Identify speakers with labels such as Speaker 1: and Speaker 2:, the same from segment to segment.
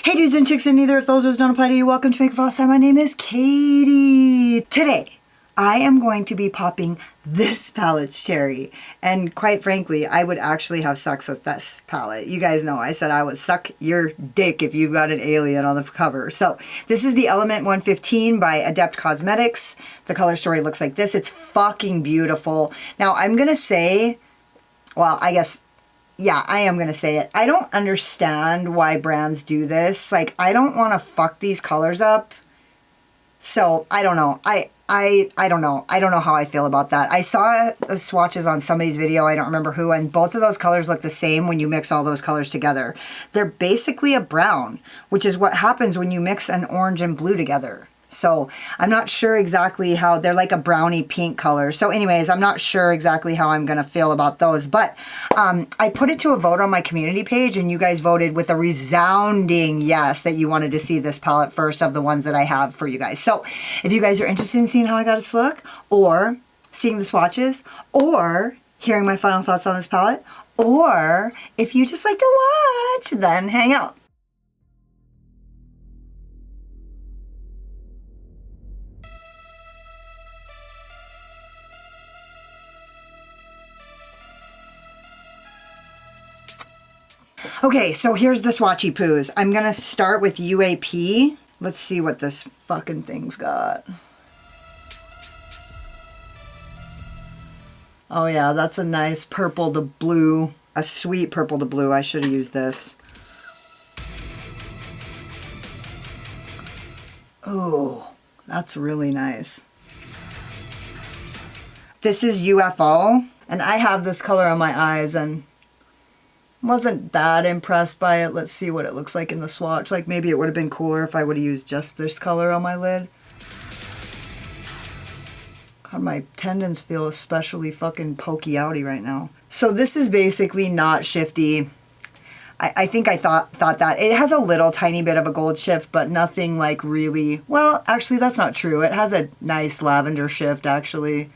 Speaker 1: Hey dudes and chicks, and neither of those words don't apply to you. Welcome to Make It Fall Time. My name is Katie. Today, I am going to be popping this palette's cherry. And quite frankly, I would actually have sex with this palette. You guys know I said I would suck your dick if you got an alien on the cover. So this is the Element 115 by Adept Cosmetics. The color story looks like this. It's fucking beautiful. Now I'm gonna say, well, I guess, yeah, I am going to say it. I don't understand why brands do this. Like, I don't want to fuck these colors up. So, I don't know. I don't know. I don't know how I feel about that. I saw the swatches on somebody's video, I don't remember who, and both of those colors look the same when you mix all those colors together. They're basically a brown, which is what happens when you mix an orange and blue together. So I'm not sure exactly how, they're like a brownie pink color. So anyways, I'm not sure exactly how I'm going to feel about those. But I put it to a vote on my community page, and you guys voted with a resounding yes that you wanted to see this palette first of the ones that I have for you guys. So if you guys are interested in seeing how I got its look, or seeing the swatches, or hearing my final thoughts on this palette, or if you just like to watch, then hang out. Okay, so here's the swatchy poos. I'm gonna start with UAP. Let's see what this fucking thing's got. Oh yeah, that's a nice purple to blue. A sweet purple to blue. I should have used this. Oh, that's really nice. This is UFO, and I have this color on my eyes and wasn't that impressed by it. Let's see what it looks like in the swatch. Like, maybe it would have been cooler if I would have used just this color on my lid. God, my tendons feel especially fucking pokey outy right now. So this is basically not shifty. I think I thought that. It has a little tiny bit of a gold shift, but nothing like really... Well, actually, that's not true. It has a nice lavender shift, actually.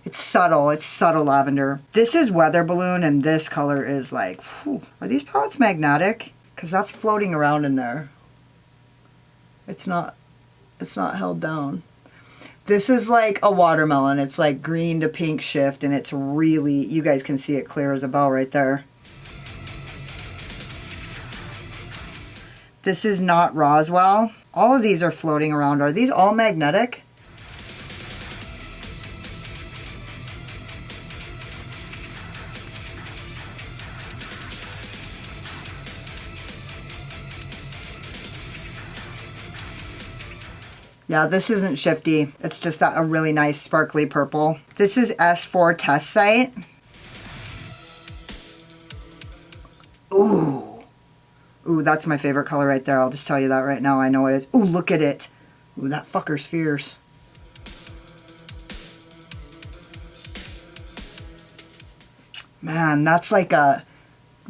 Speaker 1: It's subtle lavender. This is Weather Balloon, and this color is like, whew. Are these palettes magnetic? Because that's floating around in there. It's not held down. This is like a watermelon. It's like green to pink shift, and it's really, you guys can see it clear as a bell right there. This is not Roswell. All of these are floating around. Are these all magnetic? Yeah, this isn't shifty. It's just that a really nice sparkly purple. This is S4 Test Site. Ooh. Ooh, that's my favorite color right there. I'll just tell you that right now. I know it is. Ooh, look at it. Ooh, that fucker's fierce. Man, that's like a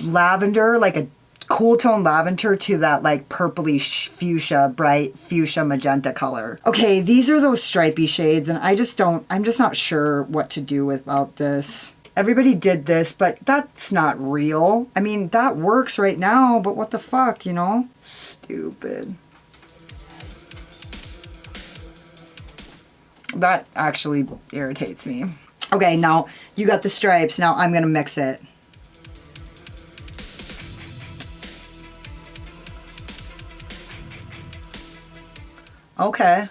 Speaker 1: lavender, like a cool tone lavender to that like purpley fuchsia, bright fuchsia magenta color. Okay, these are those stripy shades, and I'm just not sure what to do about this. Everybody did this, but that's not real. I mean, that works right now, but what the fuck, you know? Stupid. That actually irritates me. Okay, now you got the stripes. Now I'm gonna mix it. Okay.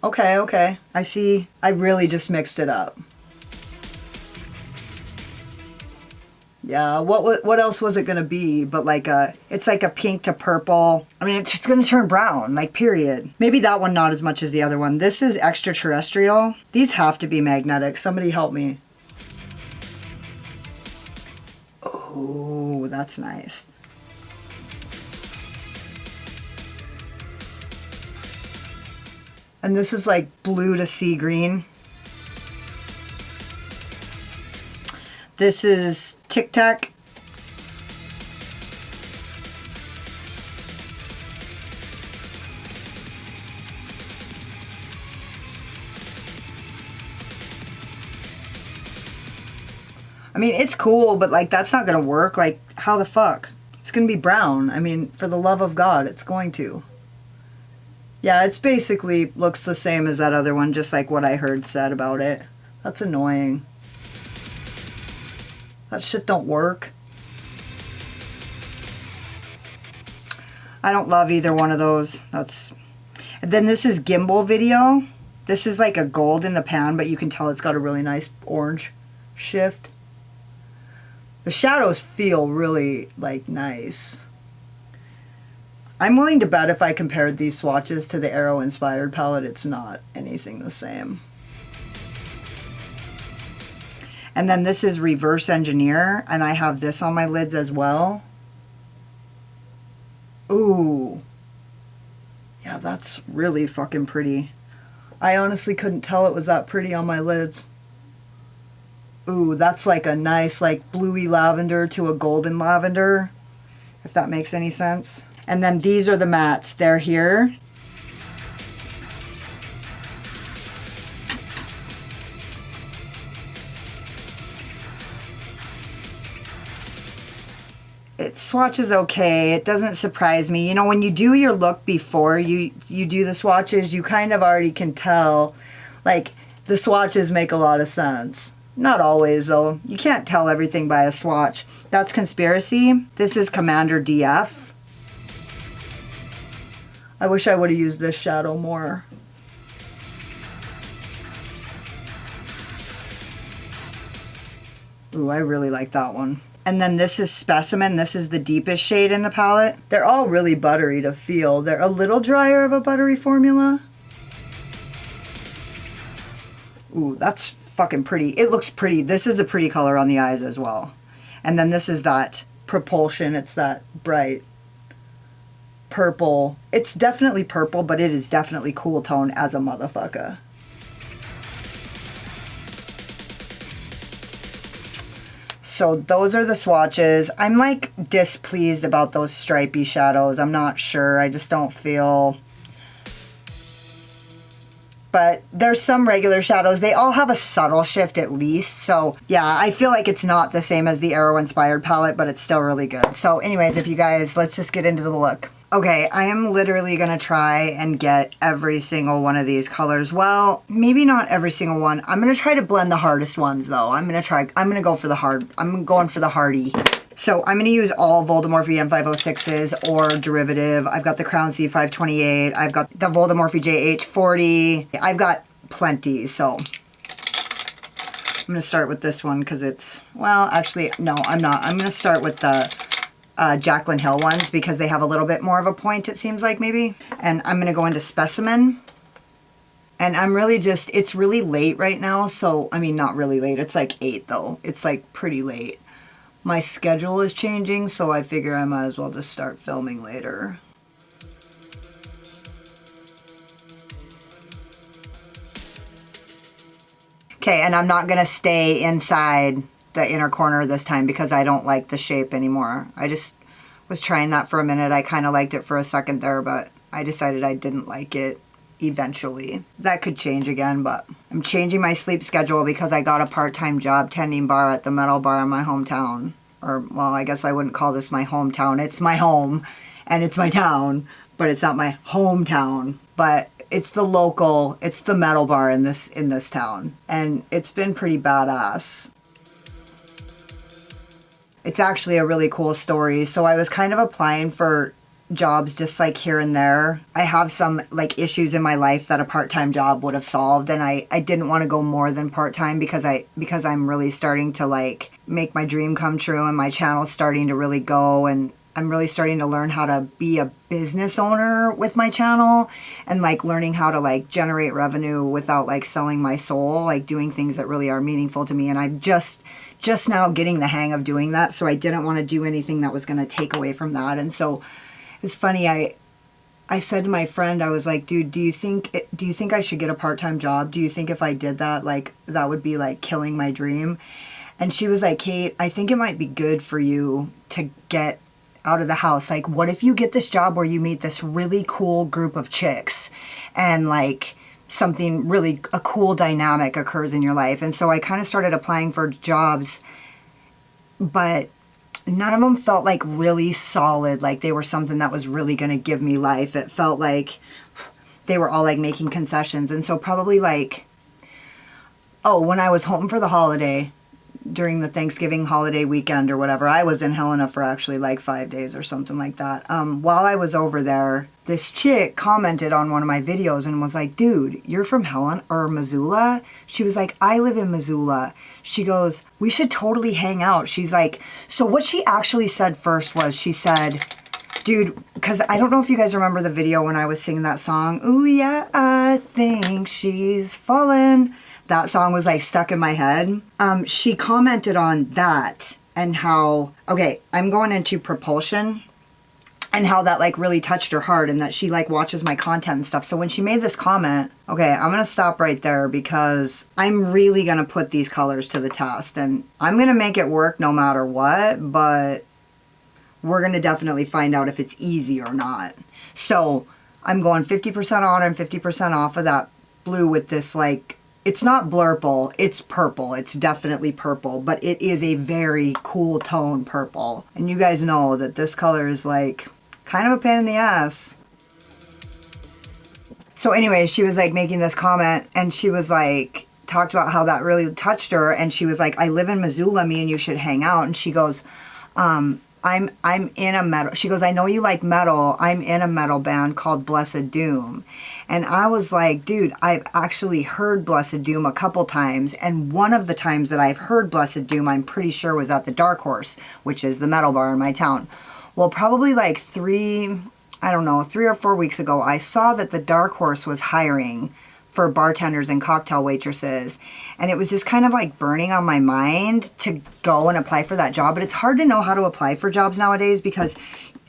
Speaker 1: Okay. I see. I really just mixed it up. Yeah, what else was it gonna be but like it's like a pink to purple. I mean, it's gonna turn brown, like, period. Maybe that one not as much as the other one. This is extraterrestrial. These have to be magnetic. Somebody help me. Oh, that's nice. And this is like blue to sea green. This is Tik Tok. I mean, it's cool, but like, that's not gonna work. Like, how the fuck? It's going to be brown. I mean, for the love of God, it's going to. Yeah, it's basically looks the same as that other one, just like what I heard said about it. That's annoying. That shit don't work. I don't love either one of those. That's. And then this is gimbal video. This is like a gold in the pan, but you can tell it's got a really nice orange shift. The shadows feel really like nice. I'm willing to bet if I compared these swatches to the Arrow inspired palette, it's not anything the same. And then this is Reverse Engineer, and I have this on my lids as well. Ooh. Yeah, that's really fucking pretty. I honestly couldn't tell it was that pretty on my lids. Ooh, that's like a nice like bluey lavender to a golden lavender, if that makes any sense. And then these are the mattes. They're here. It swatches okay. It doesn't surprise me. You know, when you do your look before you do the swatches, you kind of already can tell, like, the swatches make a lot of sense. Not always, though. You can't tell everything by a swatch. That's Conspiracy. This is Commander DF. I wish I would have used this shadow more. Ooh, I really like that one. And then this is Specimen. This is the deepest shade in the palette. They're all really buttery to feel. They're a little drier of a buttery formula. Ooh, that's fucking pretty. It looks pretty. This is the pretty color on the eyes as well. And then this is that Propulsion. It's that bright purple. It's definitely purple, but it is definitely cool tone as a motherfucker. So those are the swatches. I'm like displeased about those stripy shadows. I'm not sure. I just don't feel... But there's some regular shadows. They all have a subtle shift at least. So yeah, I feel like it's not the same as the Arrow inspired palette, but it's still really good. So anyways, if you guys, let's just get into the look. Okay, I am literally gonna try and get every single one of these colors. Well, maybe not every single one. I'm gonna try to blend the hardest ones though. I'm gonna go for the hard, I'm going for the hardy. So I'm gonna use all Voldemorphe M506s or derivative. I've got the Crown C528. I've got the Voldemorphe JH40. I've got plenty, so I'm gonna start with this one because it's, well, actually, no, I'm not. I'm gonna start with the Jaclyn Hill ones because they have a little bit more of a point, it seems like, maybe. And I'm gonna go into Specimen. And I'm really just, it's really late right now, so, I mean, not really late. It's like 8 though. It's like pretty late. My schedule is changing, so I figure I might as well just start filming later. Okay, and I'm not gonna stay inside the inner corner this time because I don't like the shape anymore. I just was trying that for a minute. I kind of liked it for a second there, but I decided I didn't like it eventually. That could change again, but I'm changing my sleep schedule because I got a part-time job tending bar at the metal bar in my hometown. Or, well, I guess I wouldn't call this my hometown. It's my home and it's my town, but it's not my hometown. But it's the local, it's the metal bar in this town. And it's been pretty badass. It's actually a really cool story. So I was kind of applying for jobs just like here and there. I have some like issues in my life that a part-time job would have solved, and I didn't want to go more than part-time because I'm really starting to like make my dream come true, and my channel's starting to really go, and I'm really starting to learn how to be a business owner with my channel and like learning how to like generate revenue without like selling my soul, like doing things that really are meaningful to me. And I'm just now getting the hang of doing that. So I didn't want to do anything that was going to take away from that. And so it's funny. I said to my friend, I was like, dude, do you think I should get a part-time job? Do you think if I did that, like that would be like killing my dream? And she was like, Kate, I think it might be good for you to get out of the house. Like, what if you get this job where you meet this really cool group of chicks and like something really, a cool dynamic occurs in your life? And so I kind of started applying for jobs, but none of them felt like really solid, like they were something that was really going to give me life. It felt like they were all like making concessions. And so probably like, oh, when I was home for the holiday, during the Thanksgiving holiday weekend or whatever, I was in Helena for actually like 5 days or something like that. While I was over there, this chick commented on one of my videos and was like, dude, you're from Helena or Missoula? She was like, I live in Missoula. She goes, we should totally hang out. She's like, so what she actually said first was, she said, dude, because I don't know if you guys remember the video when I was singing that song, ooh yeah, I think she's fallen. That song was like stuck in my head. She commented on that and how, okay, I'm going into propulsion and how that like really touched her heart and that she like watches my content and stuff. So when she made this comment, okay, I'm gonna stop right there because I'm really gonna put these colors to the test and I'm gonna make it work no matter what, but we're gonna definitely find out if it's easy or not. So I'm going 50% on and 50% off of that blue with this like, it's not blurple, it's purple. It's definitely purple, but it is a very cool tone purple. And you guys know that this color is like kind of a pain in the ass. So anyway, she was like making this comment and she was like, talked about how that really touched her. And she was like, I live in Missoula, me and you should hang out. And she goes, I'm in a metal, she goes, I know you like metal, I'm in a metal band called Blessed Doom. And I was like, dude, I've actually heard Blessed Doom a couple times, and one of the times that I've heard Blessed Doom, I'm pretty sure was at the Dark Horse, which is the metal bar in my town. Well, probably like 3 or 4 weeks ago, I saw that the Dark Horse was hiring for bartenders and cocktail waitresses. And it was just kind of like burning on my mind to go and apply for that job. But it's hard to know how to apply for jobs nowadays because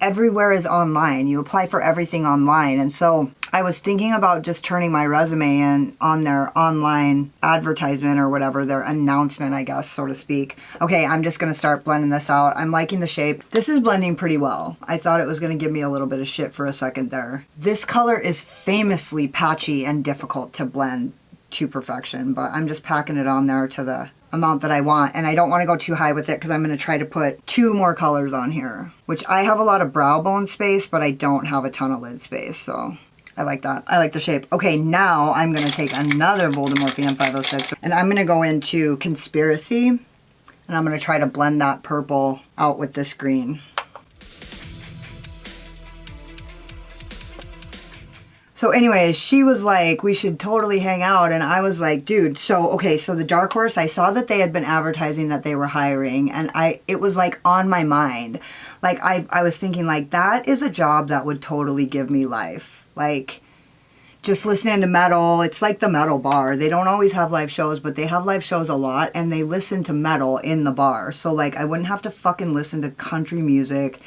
Speaker 1: everywhere is online. You apply for everything online. And so I was thinking about just turning my resume in on their online advertisement or whatever, their announcement, I guess, so to speak. Okay, I'm just going to start blending this out. I'm liking the shape. This is blending pretty well. I thought it was going to give me a little bit of shit for a second there. This color is famously patchy and difficult to blend to perfection, but I'm just packing it on there to the amount that I want, and I don't want to go too high with it because I'm going to try to put 2 more colors on here, which I have a lot of brow bone space, but I don't have a ton of lid space, so I like that. I like the shape. Okay, now I'm going to take another Voldemort M506, and I'm going to go into Conspiracy, and I'm going to try to blend that purple out with this green. So anyways, she was like, we should totally hang out. And I was like, dude, so, okay, so the Dark Horse, I saw that they had been advertising that they were hiring, and it was like on my mind. Like I was thinking like, that is a job that would totally give me life. Like just listening to metal, it's like the metal bar. They don't always have live shows, but they have live shows a lot, and they listen to metal in the bar. So like I wouldn't have to fucking listen to country music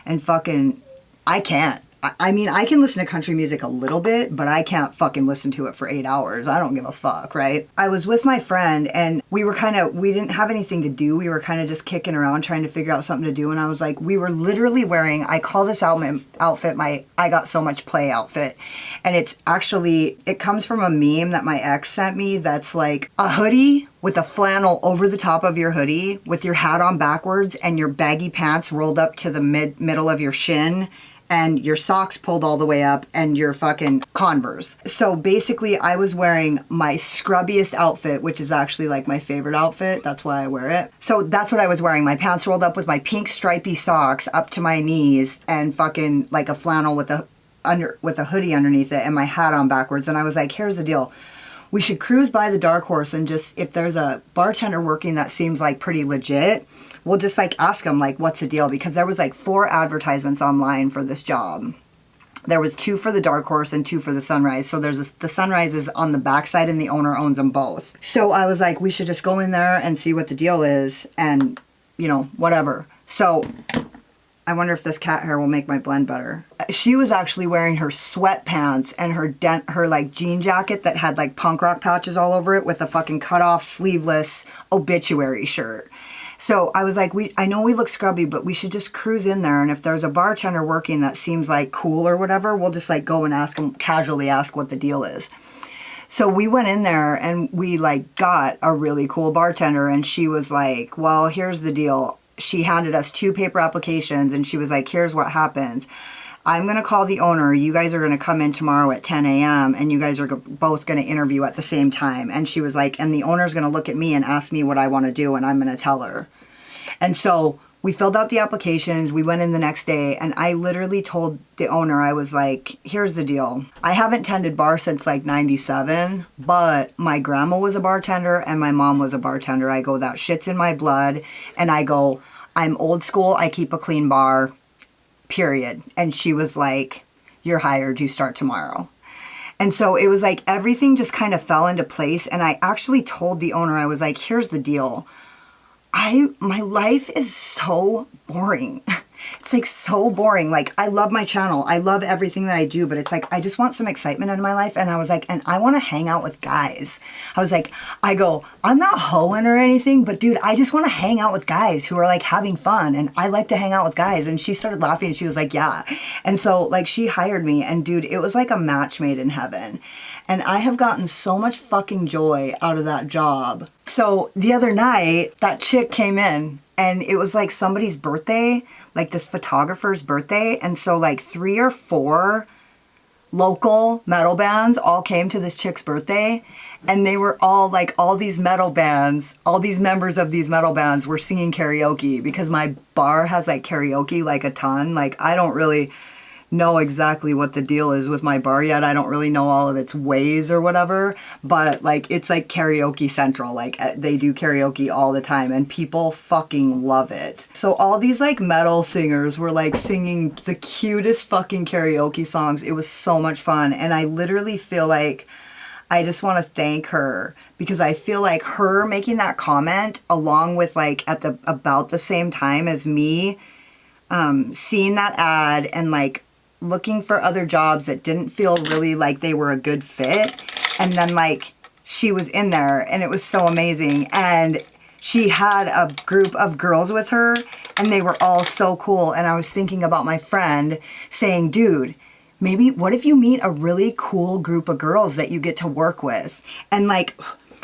Speaker 1: and fucking, I can't. I mean, I can listen to country music a little bit, but I can't fucking listen to it for 8 hours. I don't give a fuck, right? I was with my friend and we didn't have anything to do. We were kind of just kicking around trying to figure out something to do. And I was like, we were literally wearing, I call this outfit my I Got So Much Play outfit. And it comes from a meme that my ex sent me that's like a hoodie with a flannel over the top of your hoodie with your hat on backwards and your baggy pants rolled up to the middle of your shin, and your socks pulled all the way up, and your fucking Converse. So basically I was wearing my scrubbiest outfit, which is actually like my favorite outfit. That's why I wear it. So that's what I was wearing. My pants rolled up with my pink stripy socks up to my knees and fucking like a flannel with a hoodie underneath it and my hat on backwards. And I was like, here's the deal. We should cruise by the Dark Horse and just, if there's a bartender working that seems like pretty legit, we'll just like ask them like, what's the deal? Because there was like 4 advertisements online for this job. There was 2 for the Dark Horse and 2 for the Sunrise. So the Sunrise is on the backside and the owner owns them both. So I was like, we should just go in there and see what the deal is and, you know, whatever. So I wonder if this cat hair will make my blend better. She was actually wearing her sweatpants and her like jean jacket that had like punk rock patches all over it with a fucking cut off sleeveless Obituary shirt. So I was like, I know we look scrubby, but we should just cruise in there. And if there's a bartender working that seems like cool or whatever, we'll just like go and casually ask what the deal is. So we went in there and we like got a really cool bartender, and she was like, well, here's the deal. she handed us 2 paper applications and she was like, here's what happens. I'm going to call the owner. You guys are going to come in tomorrow at 10 a.m. and you guys are both going to interview at the same time. And she was like, and the owner's going to look at me and ask me what I want to do and I'm going to tell her. And so we filled out the applications. We went in the next day and I literally told the owner, I was like, here's the deal. I haven't tended bar since like 97, but my grandma was a bartender and my mom was a bartender. I go, that shit's in my blood. And I go, I'm old school. I keep a clean bar, period. And she was like, you're hired. You start tomorrow. And so it was like everything just kind of fell into place. And I actually told the owner, I was like, here's the deal. My life is so boring. It's like so boring. Like I love my channel. I love everything that I do, but it's like, I just want some excitement in my life. And I was like, and I want to hang out with guys. I was like, I go, I'm not hoeing or anything, but dude, I just want to hang out with guys who are like having fun. And I like to hang out with guys. And she started laughing and she was like, yeah. And so like she hired me and dude, it was like a match made in heaven. And I have gotten so much fucking joy out of that job. So the other night, that chick came in and it was like somebody's birthday, like this photographer's birthday. And so like 3 or 4 local metal bands all came to this chick's birthday. And they were all like, all these metal bands, all these members of these metal bands were singing karaoke because my bar has like karaoke like a ton. Like I don't really know exactly what the deal is with my bar yet. I don't really know all of its ways or whatever, but like it's like karaoke central. Like they do karaoke all the time and people fucking love it. So all these like metal singers were like singing the cutest fucking karaoke songs. It was so much fun. And I literally feel like I just want to thank her because I feel like her making that comment along with like at the about the same time as me seeing that ad and like looking for other jobs that didn't feel really like they were a good fit. And then like she was in there and it was so amazing. And she had a group of girls with her and they were all so cool. And I was thinking about my friend saying, dude, maybe what if you meet a really cool group of girls that you get to work with? And like,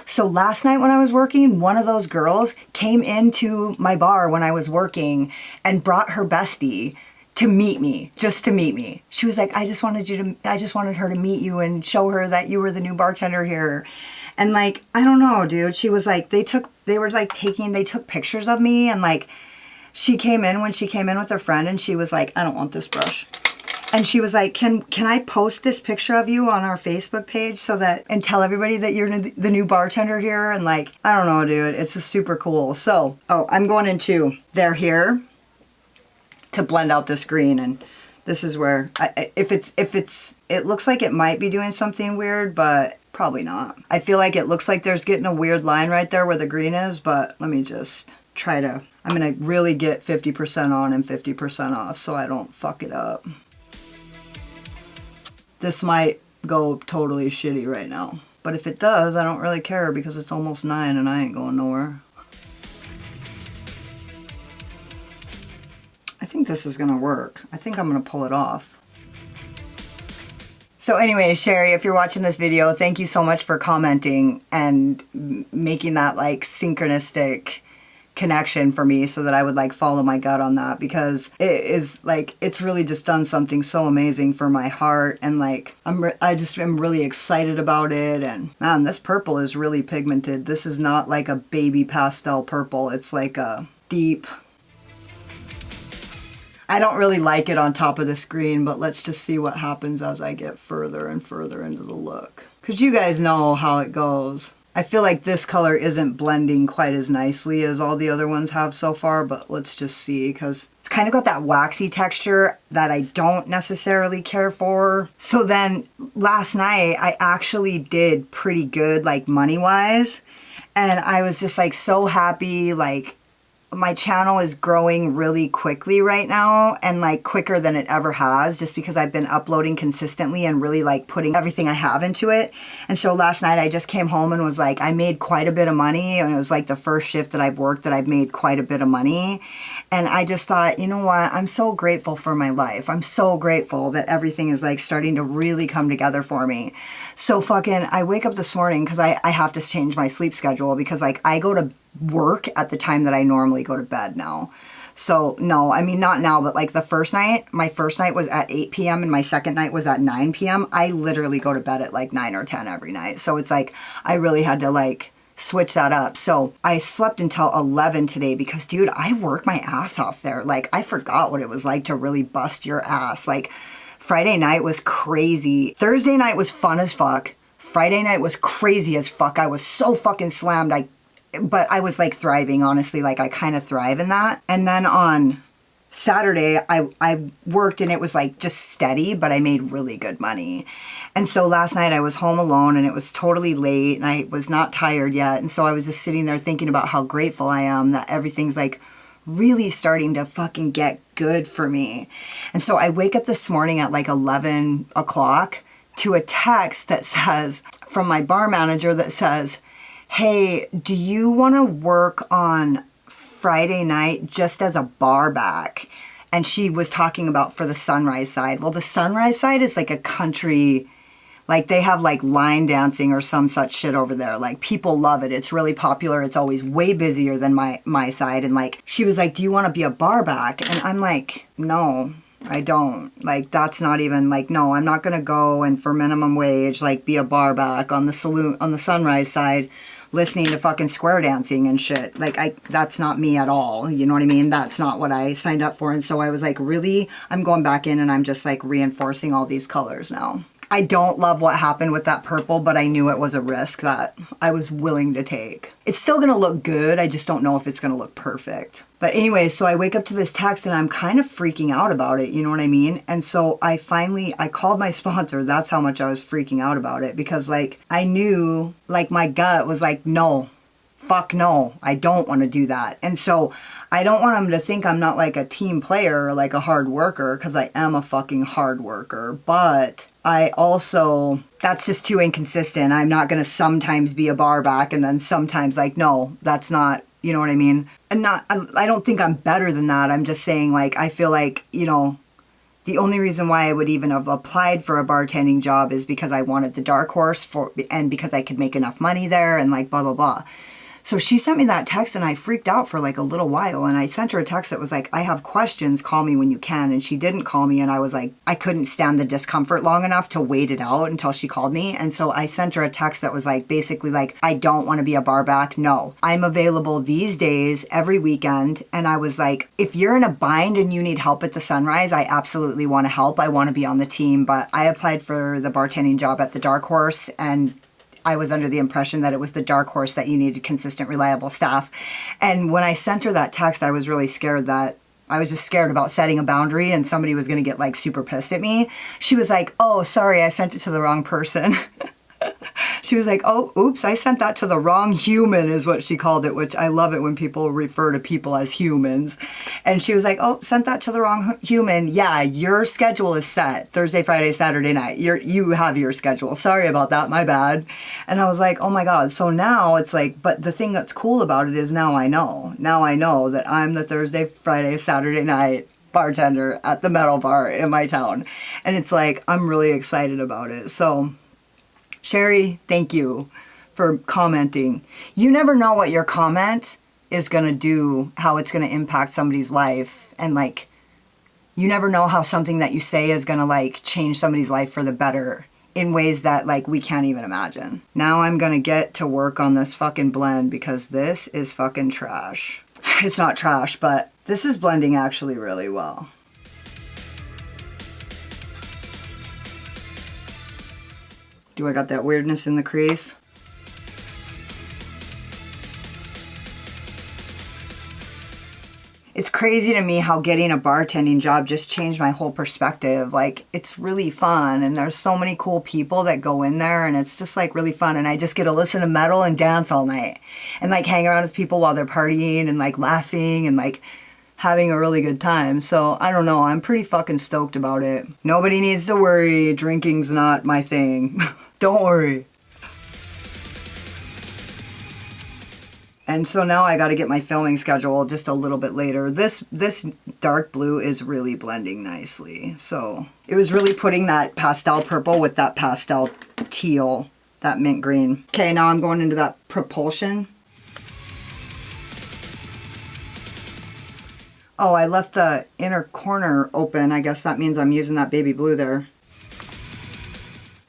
Speaker 1: so last night when I was working, one of those girls came into my bar when I was working and brought her bestie to meet me, just to meet me. She was like, I just wanted her to meet you and show her that you were the new bartender here. And like, I don't know, dude. She was like, they took pictures of me and like, she came in with her friend and she was like, I don't want this brush. And she was like, can I post this picture of you on our Facebook page so that, and tell everybody that you're the new bartender here? And like, I don't know, dude, it's just super cool. So, I'm going into their hair to blend out this green, and this is where it looks like it might be doing something weird, but probably not. I feel like it looks like there's getting a weird line right there where the green is, but let me just try to, I'm gonna really get 50% on and 50% off so I don't fuck it up. This might go totally shitty right now, but if it does, I don't really care because it's almost 9 and I ain't going nowhere. I think this is gonna work. I think I'm gonna pull it off. So anyway, Sherry, if you're watching this video, thank you so much for commenting and making that like synchronistic connection for me so that I would like follow my gut on that, because it is like, it's really just done something so amazing for my heart. And like, I just am really excited about it. And man, this purple is really pigmented. This is not like a baby pastel purple. It's like a deep, I don't really like it on top of the screen, but let's just see what happens as I get further and further into the look. Because you guys know how it goes. I feel like this color isn't blending quite as nicely as all the other ones have so far, but let's just see, because it's kind of got that waxy texture that I don't necessarily care for. So then last night I actually did pretty good, like money-wise, and I was just like so happy. Like, my channel is growing really quickly right now, and like quicker than it ever has, just because I've been uploading consistently and really like putting everything I have into it. And so last night I just came home and was like, I made quite a bit of money, and it was like the first shift that I've worked that I've made quite a bit of money. And I just thought, you know what, I'm so grateful for my life. I'm so grateful that everything is like starting to really come together for me. So fucking, I wake up this morning because I have to change my sleep schedule, because like I go to work at the time that I normally go to bed now. So no, I mean, not now, but like the first night, my first night was at 8 p.m. and my second night was at 9 p.m. I literally go to bed at like 9 or 10 every night. So it's like, I really had to like switch that up. So I slept until 11 today because, dude, I work my ass off there. Like, I forgot what it was like to really bust your ass. Like, Friday night was crazy. Thursday night was fun as fuck. Friday night was crazy as fuck. I was so fucking slammed. But I was like thriving, honestly. Like, I kind of thrive in that. And then on Saturday, I worked and it was like just steady, but I made really good money. And so last night I was home alone and it was totally late and I was not tired yet. And so I was just sitting there thinking about how grateful I am that everything's like really starting to fucking get good for me. And so I wake up this morning at like 11 o'clock to a text that says, from my bar manager, that says, hey, do you want to work on Friday night just as a bar back? And she was talking about for the Sunrise side. Well, the Sunrise side is like a country, like they have like line dancing or some such shit over there. Like people love it. It's really popular. It's always way busier than my side. And like, she was like, do you want to be a bar back? And I'm like, no, I don't. Like, that's not even like, no, I'm not going to go and for minimum wage, like be a bar back on the saloon, on the Sunrise side, listening to fucking square dancing and shit. Like, that's not me at all. You know what I mean? That's not what I signed up for. And so I was like, really, I'm going back in and I'm just like reinforcing all these colors now. I don't love what happened with that purple, but I knew it was a risk that I was willing to take. It's still going to look good. I just don't know if it's going to look perfect. But anyway, so I wake up to this text and I'm kind of freaking out about it. You know what I mean? And so I called my sponsor. That's how much I was freaking out about it, because like I knew, like my gut was like, no, fuck no, I don't want to do that. And so I don't want them to think I'm not like a team player or like a hard worker, because I am a fucking hard worker. But I also, that's just too inconsistent. I'm not going to sometimes be a bar back and then sometimes like, no, that's not, you know what I mean? I don't think I'm better than that. I'm just saying, like, I feel like, you know, the only reason why I would even have applied for a bartending job is because I wanted the dark horse and because I could make enough money there and like blah, blah, blah. So she sent me that text and I freaked out for like a little while, and I sent her a text that was like, I have questions, call me when you can. And she didn't call me, and I was like, I couldn't stand the discomfort long enough to wait it out until she called me. And so I sent her a text that was like, basically like, I don't want to be a bar back. No, I'm available these days every weekend. And I was like, if you're in a bind and you need help at the Sunrise, I absolutely want to help. I want to be on the team. But I applied for the bartending job at the Dark Horse, and I was under the impression that it was the Dark Horse that you needed consistent, reliable staff. And when I sent her that text, I was really scared that I was just scared about setting a boundary and somebody was going to get like super pissed at me. She was like, oh, sorry, I sent it to the wrong person. She was like, oh, oops, I sent that to the wrong human, is what she called it, which I love it when people refer to people as humans. And she was like, oh, sent that to the wrong human. Yeah, your schedule is set Thursday, Friday, Saturday night. You have your schedule. Sorry about that, my bad. And I was like, oh my God. So now it's like, but the thing that's cool about it is now I know. Now I know that I'm the Thursday, Friday, Saturday night bartender at the metal bar in my town. And it's like, I'm really excited about it. So Sherry, thank you for commenting. You never know what your comment is going to do, how it's going to impact somebody's life. And like, you never know how something that you say is going to like change somebody's life for the better in ways that like we can't even imagine. Now I'm going to get to work on this fucking blend because this is fucking trash. It's not trash, but this is blending actually really well. Do I got that weirdness in the crease? It's crazy to me how getting a bartending job just changed my whole perspective. Like, it's really fun, and there's so many cool people that go in there, and it's just like really fun. And I just get to listen to metal and dance all night and like hang around with people while they're partying and like laughing and like having a really good time. So I don't know, I'm pretty fucking stoked about it. Nobody needs to worry, drinking's not my thing. Don't worry. And so now I got to get my filming schedule just a little bit later. This dark blue is really blending nicely. So it was really putting that pastel purple with that pastel teal, that mint green. Okay, now I'm going into that propulsion. Oh, I left the inner corner open. I guess that means I'm using that baby blue there.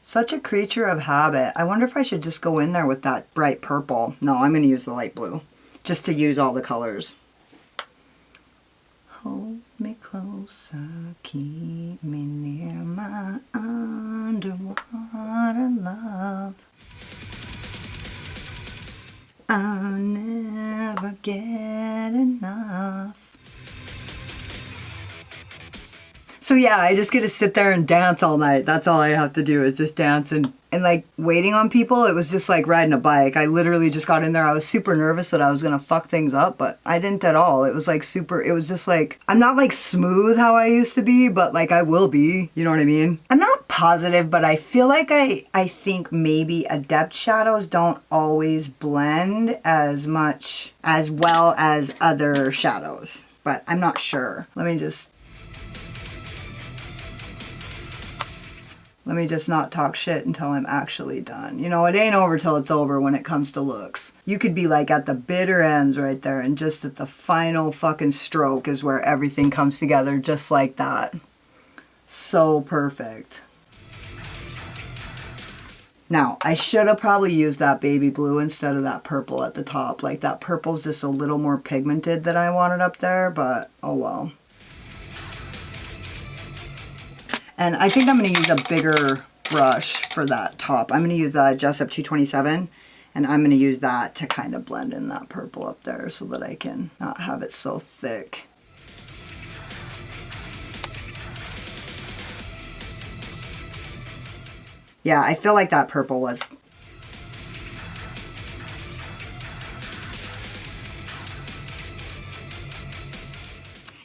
Speaker 1: Such a creature of habit. I wonder if I should just go in there with that bright purple. No, I'm going to use the light blue just to use all the colors. Hold me closer, keep me near my underwater love. I'll never get enough. So yeah, I just get to sit there and dance all night. That's all I have to do is just dance and like waiting on people. It was just like riding a bike. I literally just got in there. I was super nervous that I was gonna fuck things up, but I didn't at all. It was like super, it was just like, I'm not like smooth how I used to be, but like I will be, you know what I mean? I'm not positive, but I feel like I think maybe Adept shadows don't always blend as much as well as other shadows, but I'm not sure. Let me just not talk shit until I'm actually done. You know, it ain't over till it's over when it comes to looks. You could be like at the bitter ends right there, and just at the final fucking stroke is where everything comes together just like that. So perfect. Now, I should have probably used that baby blue instead of that purple at the top. Like that purple's just a little more pigmented than I wanted up there, but oh well. And I think I'm going to use a bigger brush for that top. I'm going to use the Jessup 227, and I'm going to use that to kind of blend in that purple up there so that I can not have it so thick. Yeah, I feel like that purple was...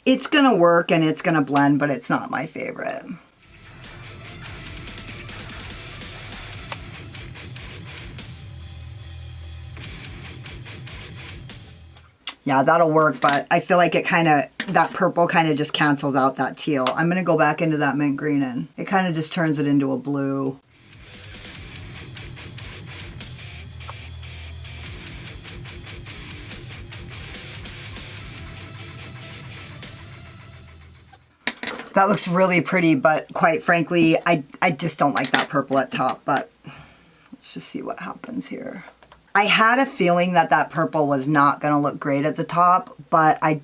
Speaker 1: It's going to work and it's going to blend, but it's not my favorite. Yeah, that'll work, but I feel like it kind of, that purple kind of just cancels out that teal. I'm going to go back into that mint green and it kind of just turns it into a blue. That looks really pretty, but quite frankly, I just don't like that purple at top, but let's just see what happens here. I had a feeling that that purple was not going to look great at the top, but I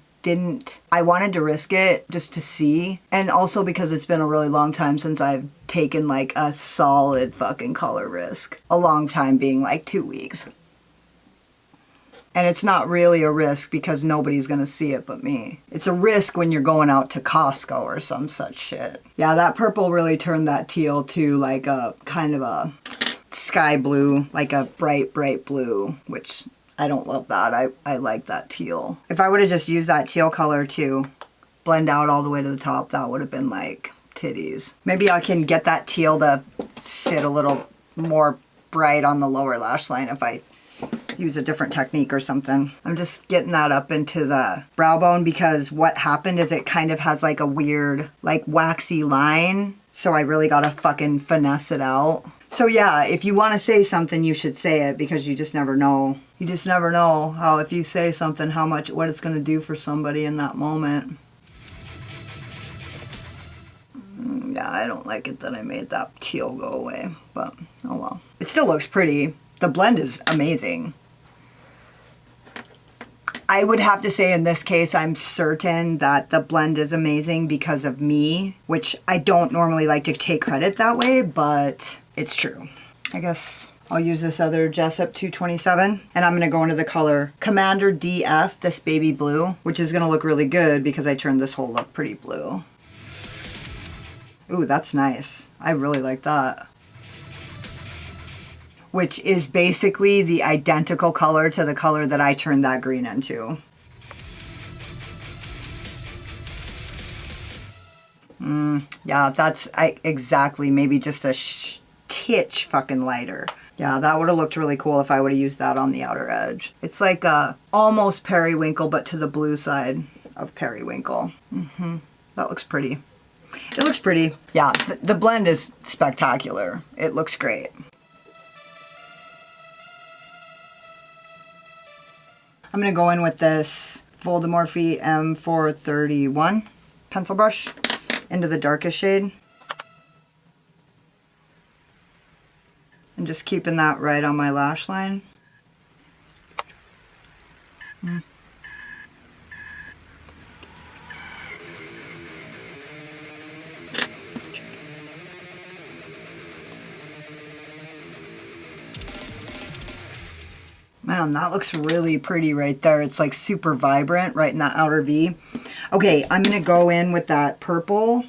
Speaker 1: wanted to risk it just to see. And also because it's been a really long time since I've taken like a solid fucking color risk. A long time being like 2 weeks. And it's not really a risk because nobody's going to see it but me. It's a risk when you're going out to Costco or some such shit. Yeah, that purple really turned that teal to like a kind of a sky blue, like a bright blue, which I don't love that. I like that teal. If I would have just used that teal color to blend out all the way to the top, that would have been like titties. Maybe I can get that teal to sit a little more bright on the lower lash line if I use a different technique or something. I'm just getting that up into the brow bone because what happened is it kind of has like a weird, like waxy line. So I really gotta fucking finesse it out. So yeah, if you want to say something, you should say it because you just never know. You just never know how if you say something, what it's going to do for somebody in that moment. Yeah, I don't like it that I made that teal go away, but oh well. It still looks pretty. The blend is amazing. I would have to say in this case, I'm certain that the blend is amazing because of me, which I don't normally like to take credit that way, but it's true. I guess I'll use this other Jessup 227 and I'm gonna go into the color Commander DF, this baby blue, which is gonna look really good because I turned this whole look pretty blue. Ooh, that's nice. I really like that. Which is basically the identical color to the color that I turned that green into. Yeah, that's exactly, maybe just a titch fucking lighter. Yeah, that would have looked really cool if I would have used that on the outer edge. It's like almost periwinkle, but to the blue side of periwinkle. That looks pretty. It looks pretty. Yeah, the blend is spectacular. It looks great. I'm going to go in with this Voldemorphe M431 pencil brush into the darkest shade. And just keeping that right on my lash line. Man, that looks really pretty right there. It's like super vibrant right in that outer V. Okay, I'm gonna go in with that purple.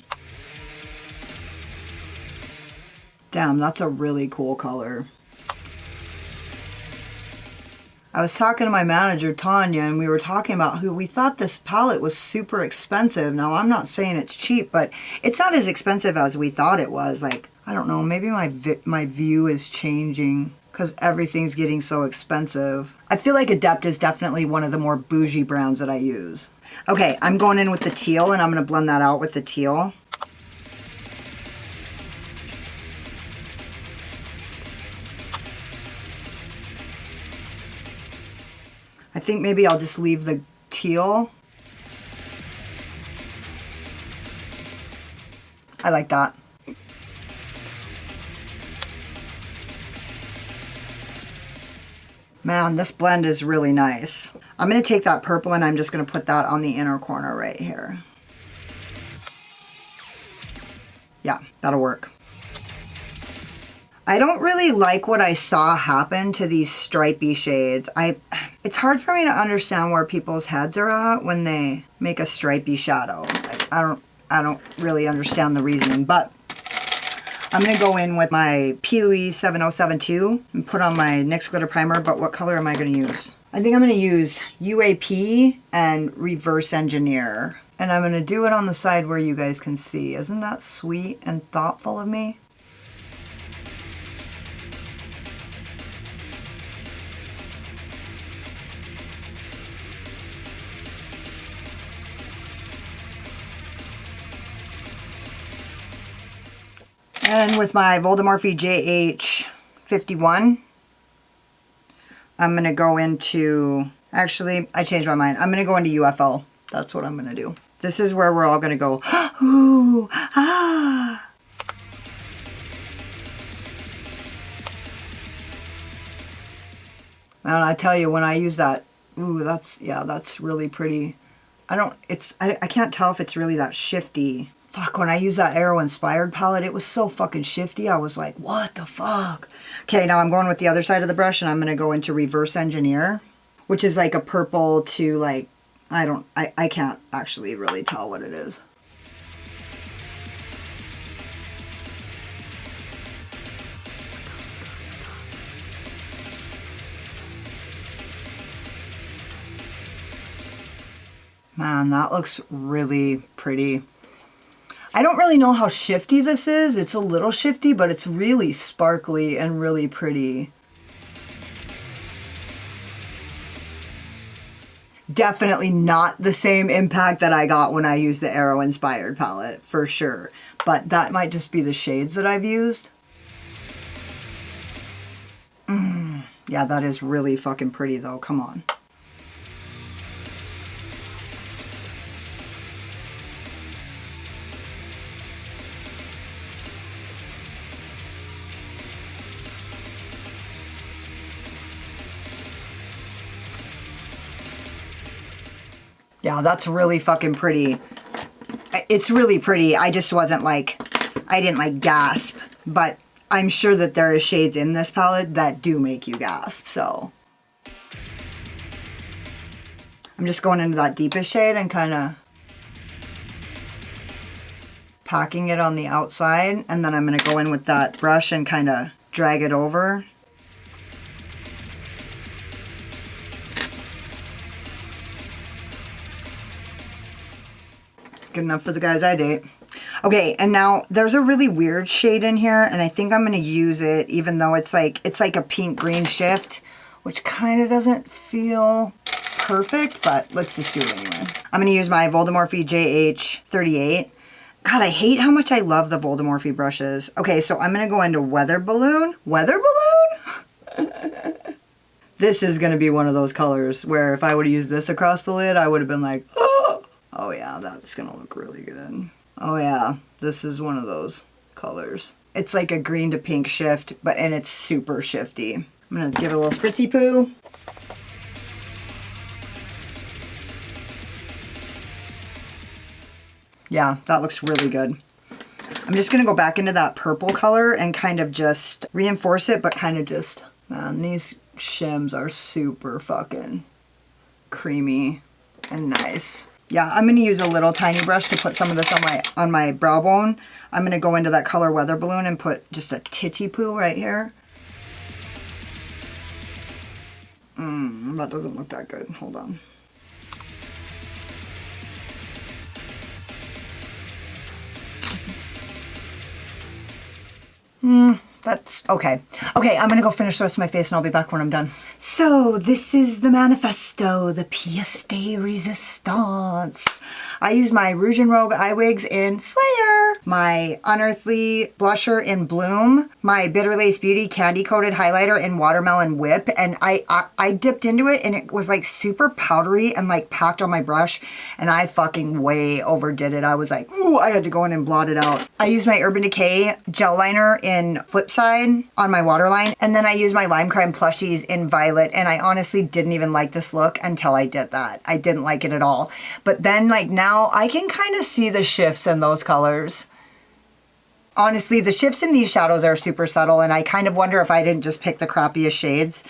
Speaker 1: Damn, that's a really cool color. I was talking to my manager, Tanya, and we were talking about we thought this palette was super expensive. Now, I'm not saying it's cheap, but it's not as expensive as we thought it was. Like, I don't know, maybe my view is changing because everything's getting so expensive. I feel like Adept is definitely one of the more bougie brands that I use. Okay, I'm going in with the teal, and I'm going to blend that out with the teal. I think maybe I'll just leave the teal. I like that. Man, this blend is really nice. I'm going to take that purple and I'm just going to put that on the inner corner right here. Yeah, that'll work. I don't really like what I saw happen to these stripy shades. It's hard for me to understand where people's heads are at when they make a stripy shadow. I don't really understand the reasoning, but I'm going to go in with my P. Louise 7072 and put on my NYX Glitter Primer, but what color am I going to use? I think I'm going to use UAP and Reverse Engineer. And I'm going to do it on the side where you guys can see. Isn't that sweet and thoughtful of me? And with my Voldemorphe JH51, I'm going to go into, actually, I changed my mind. I'm going to go into UFO. That's what I'm going to do. This is where we're all going to go, ooh, ah. And I tell you, when I use that, ooh, that's really pretty. I can't tell if it's really that shifty. Fuck, when I used that Arrow Inspired palette, it was so fucking shifty. I was like, what the fuck? Okay, now I'm going with the other side of the brush and I'm going to go into Reverse Engineer, which is like a purple to like, I can't actually really tell what it is. Man, that looks really pretty. I don't really know how shifty this is. It's a little shifty, but it's really sparkly and really pretty. Definitely not the same impact that I got when I used the Arrow Inspired palette, for sure. But that might just be the shades that I've used. Yeah, that is really fucking pretty though. Come on. Yeah, that's really fucking pretty. It's really pretty. I just wasn't like, I didn't like gasp, but I'm sure that there are shades in this palette that do make you gasp, so. I'm just going into that deepest shade and kind of packing it on the outside, and then I'm going to go in with that brush and kind of drag it over. Good enough for the guys I date. Okay, and now there's a really weird shade in here, and I think I'm going to use it even though it's like a pink-green shift, which kind of doesn't feel perfect, but let's just do it anyway. I'm going to use my Voldemorphe JH38. God, I hate how much I love the Voldemorphe brushes. Okay, so I'm going to go into Weather Balloon. Weather Balloon? This is gonna be one of those colors where if I would've used this across the lid, I would've been like, oh! Oh yeah, that's gonna look really good. Oh yeah, this is one of those colors. It's like a green to pink shift, and it's super shifty. I'm gonna give it a little spritzy poo. Yeah, that looks really good. I'm just gonna go back into that purple color and kind of just reinforce it, but kind of just, man, these shims are super fucking creamy and nice. Yeah, I'm gonna use a little tiny brush to put some of this on my brow bone. I'm gonna go into that color Weather Balloon and put just a titchy poo right here. That doesn't look that good. Hold on. That's okay. Okay, I'm gonna go finish the rest of my face and I'll be back when I'm done. So this is the manifesto, the pièce de résistance. I used my Rouge and Rogue eye wigs in Slayer, my Unearthly blusher in Bloom, my Bitter Lace Beauty candy coated highlighter in Watermelon Whip, and I dipped into it and it was like super powdery and like packed on my brush, and I fucking way overdid it. I was like, ooh, I had to go in and blot it out. I used my Urban Decay gel liner in Flipside on my waterline, and then I used my Lime Crime Plushies in Violet, and I honestly didn't even like this look until I did that. I didn't like it at all. But then like now I can kind of see the shifts in those colors. Honestly, the shifts in these shadows are super subtle, and I kind of wonder if I didn't just pick the crappiest shades.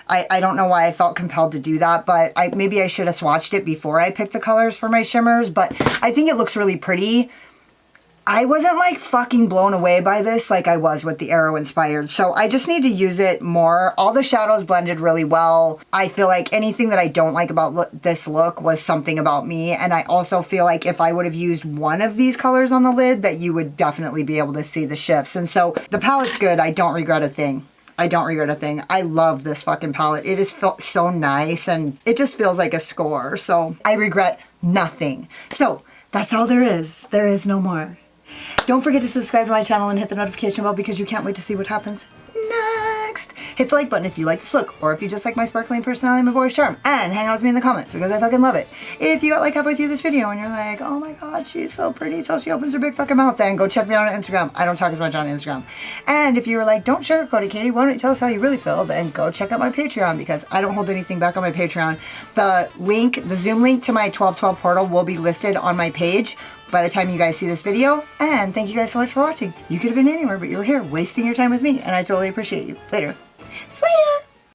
Speaker 1: I don't know why I felt compelled to do that, but maybe I should have swatched it before I picked the colors for my shimmers, but I think it looks really pretty. I wasn't like fucking blown away by this like I was with the Arrow Inspired, so I just need to use it more. All the shadows blended really well. I feel like anything that I don't like about this look was something about me, and I also feel like if I would have used one of these colors on the lid, that you would definitely be able to see the shifts. And so the palette's good. I don't regret a thing. I don't regret a thing. I love this fucking palette. It is so nice, and it just feels like a score, so I regret nothing. So that's all there is. There is no more. Don't forget to subscribe to my channel and hit the notification bell because you can't wait to see what happens next. Hit the like button if you like this look, or if you just like my sparkling personality and my voice charm, and hang out with me in the comments because I fucking love it. If you got like halfway through this video and you're like, oh my god, she's so pretty till she opens her big fucking mouth, then go check me out on Instagram. I don't talk as much on Instagram. And if you were like, don't sugarcoat it, Katie, why don't you tell us how you really feel, then go check out my Patreon because I don't hold anything back on my Patreon. The link, the Zoom link to my 1212 portal will be listed on my page by the time you guys see this video. And thank you guys so much for watching. You could have been anywhere, but you were here wasting your time with me, and I totally appreciate you. Later. Slayer!